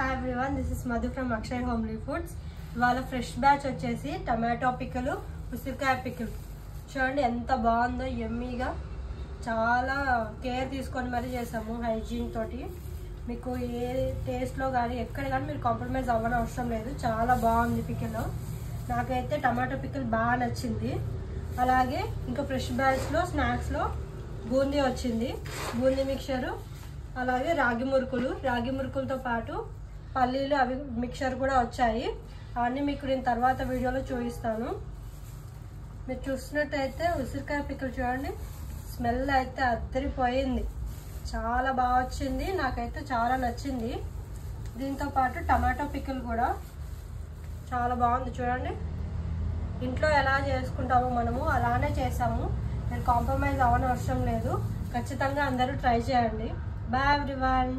Hi everyone, this is Madhu from Akshay homely foods. ఇవాళ fresh batch వచ్చేసి tomato పిక్కలు, ఉసిరికాయ పిక్కలు. చూడండి ఎంత బాగుందో, యమ్మీగా. చాలా కేర్ తీసుకొని మరీ చేసాము, హైజీన్ తోటి. మీకు ఏ టేస్ట్లో కానీ ఎక్కడ కానీ మీరు కాంప్రమైజ్ అవ్వని అవసరం లేదు. చాలా బాగుంది పిక్కలు. నాకైతే టమాటో పిక్కలు బాగా నచ్చింది. అలాగే ఇంకా ఫ్రెష్ బ్యాచ్లో స్నాక్స్లో బూందీ వచ్చింది, బూందీ మిక్చరు. అలాగే రాగి మురుకులతో పాటు పల్లీలు అవి మిక్చర్ కూడా వచ్చాయి. అవన్నీ మీకు నేను తర్వాత వీడియోలో చూపిస్తాను. మీరు చూసినట్టయితే ఉసిరికాయ పిక్కలు చూడండి, స్మెల్ అయితే అద్దరిపోయింది. చాలా బాగా వచ్చింది, నాకైతే చాలా నచ్చింది. దీంతో పాటు టమాటో పిక్కలు కూడా చాలా బాగుంది. చూడండి, ఇంట్లో ఎలా చేసుకుంటామో మనము అలానే చేసాము. నేను కాంప్రమైజ్ అవ్వని అవసరం లేదు. ఖచ్చితంగా అందరూ ట్రై చేయండి. Bye everyone.